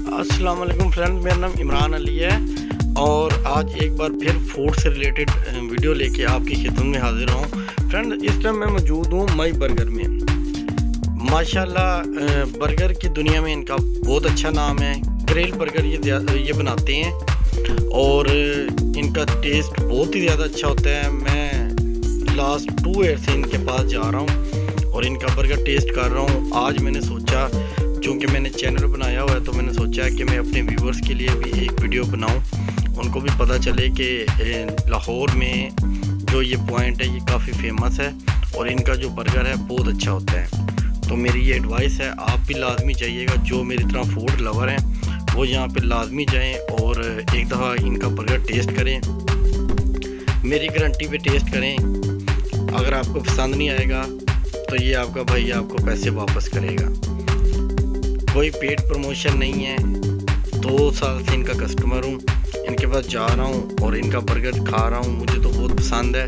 अस्सलाम वालेकुम फ्रेंड्स, मेरा नाम इमरान अली है और आज एक बार फिर फूड से रिलेटेड वीडियो लेके आपकी खिदमत में हाजिर हूँ। फ्रेंड, इस टाइम मैं मौजूद हूँ माई बर्गर में। माशाल्लाह बर्गर की दुनिया में इनका बहुत अच्छा नाम है। ग्रिल बर्गर ये बनाते हैं और इनका टेस्ट बहुत ही ज़्यादा अच्छा होता है। मैं लास्ट 2 ईयर से इनके पास जा रहा हूँ और इनका बर्गर टेस्ट कर रहा हूँ। आज मैंने सोचा, चूँकि मैंने चैनल बनाया हुआ है, तो मैंने सोचा कि मैं अपने व्यूवर्स के लिए भी एक वीडियो बनाऊं, उनको भी पता चले कि लाहौर में जो ये पॉइंट है ये काफ़ी फेमस है और इनका जो बर्गर है बहुत अच्छा होता है। तो मेरी ये एडवाइस है, आप भी लाजमी जाइएगा। जो मेरी तरह फूड लवर हैं वो यहाँ पे लाजमी जाएं और एक दफ़ा इनका बर्गर टेस्ट करें। मेरी गारंटी पे टेस्ट करें। अगर आपको पसंद नहीं आएगा तो ये आपका भाई आपको पैसे वापस करेगा। कोई पेड प्रमोशन नहीं है। 2 साल से इनका कस्टमर हूँ, इनके पास जा रहा हूँ और इनका बर्गर खा रहा हूँ। मुझे तो बहुत पसंद है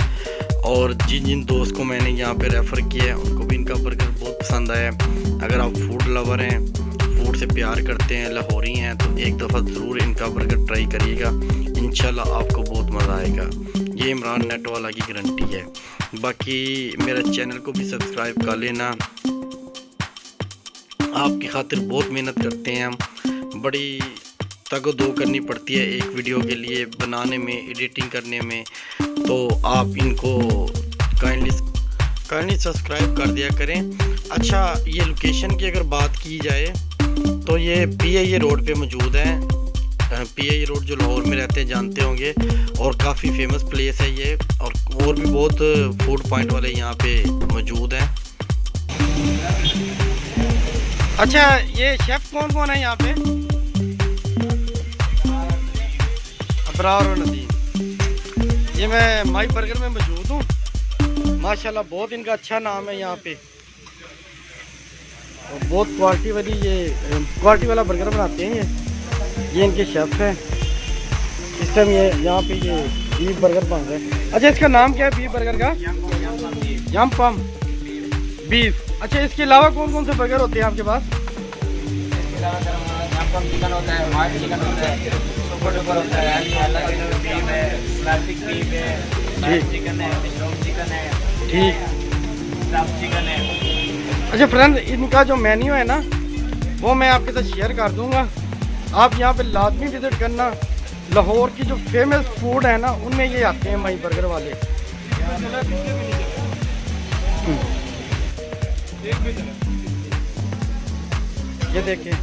और जिन जिन दोस्त को मैंने यहाँ पे रेफ़र किया है उनको भी इनका बर्गर बहुत पसंद आया। अगर आप फूड लवर हैं, फूड से प्यार करते हैं, लाहौरी हैं, तो एक दफ़ा ज़रूर इनका बर्गर ट्राई करिएगा। इंशाल्लाह आपको बहुत मज़ा आएगा। ये इमरान नेट वाला की गारंटी है। बाकी मेरा चैनल को भी सब्सक्राइब कर लेना। आपकी खातिर बहुत मेहनत करते हैं हम। बड़ी तगो-दो करनी पड़ती है एक वीडियो के लिए, बनाने में, एडिटिंग करने में। तो आप इनको काइंडली सब्सक्राइब कर दिया करें। अच्छा, ये लोकेशन की अगर बात की जाए तो ये PIA रोड पे मौजूद है। PIA रोड जो लाहौर में रहते हैं जानते होंगे और काफ़ी फेमस प्लेस है ये। और भी बहुत फूड पॉइंट वाले यहाँ पे मौजूद हैं। अच्छा, ये शेफ कौन कौन है यहाँ पे? अबरार और नदीम। ये मैं माई बर्गर में मौजूद हूँ। माशाल्लाह बहुत इनका अच्छा नाम है यहाँ पे और बहुत क्वालिटी वाला बर्गर बनाते हैं ये इनके शेफ हैं। इस टाइम ये यहाँ पे ये बीफ बर्गर बन रहा है। अच्छा, इसका नाम क्या है बीफ बर्गर का? यम पम बीफ। अच्छा, इसके अलावा कौन कौन से बर्गर होते हैं आपके पास? चिकन होता है, व्हाइट चिकन होता है, सुपर डुपर होता है, बीफ है, क्लासिक बीफ है, चिकन है, मिश्रम चिकन है, ठीक, स्टफ चिकन है। अच्छा फ्रेंड, इनका जो मेन्यू है ना वो मैं आपके साथ शेयर कर दूंगा। आप यहाँ पे लाजमी विजिट करना। लाहौर की जो फेमस फूड है ना उनमें ये आते हैं माई बर्गर वाले। ये देखिए,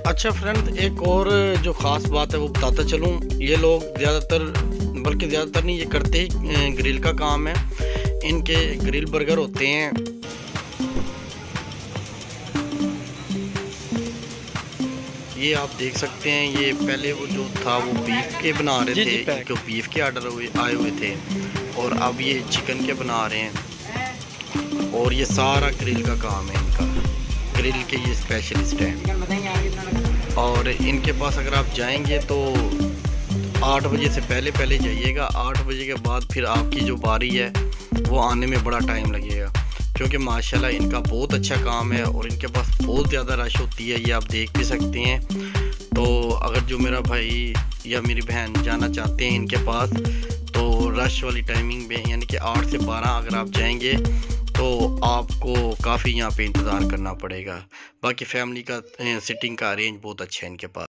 अच्छा फ्रेंड, एक और जो ख़ास बात है वो बताता चलूँ। ये लोग ज़्यादातर नहीं, ये करते ही ग्रिल का काम है। इनके ग्रिल बर्गर होते हैं। ये आप देख सकते हैं, ये पहले वो जो था वो बीफ के बना रहे थे, क्योंकि बीफ के आए हुए थे और अब ये चिकन के बना रहे हैं। और ये सारा ग्रिल का काम है इनका। ग्रिल के ये स्पेशलिस्ट हैं और इनके पास अगर आप जाएंगे तो 8 बजे से पहले जाइएगा। 8 बजे के बाद फिर आपकी जो बारी है वो आने में बड़ा टाइम लगेगा, क्योंकि माशाल्लाह इनका बहुत अच्छा काम है और इनके पास बहुत ज़्यादा रश होती है। ये आप देख भी सकते हैं। तो अगर जो मेरा भाई या मेरी बहन जाना चाहते हैं इनके पास, तो रश वाली टाइमिंग में यानी कि 8 से 12 अगर आप जाएंगे तो आपको काफ़ी यहाँ पे इंतज़ार करना पड़ेगा। बाकी फैमिली का सिटिंग का अरेंज बहुत अच्छा है इनके पास।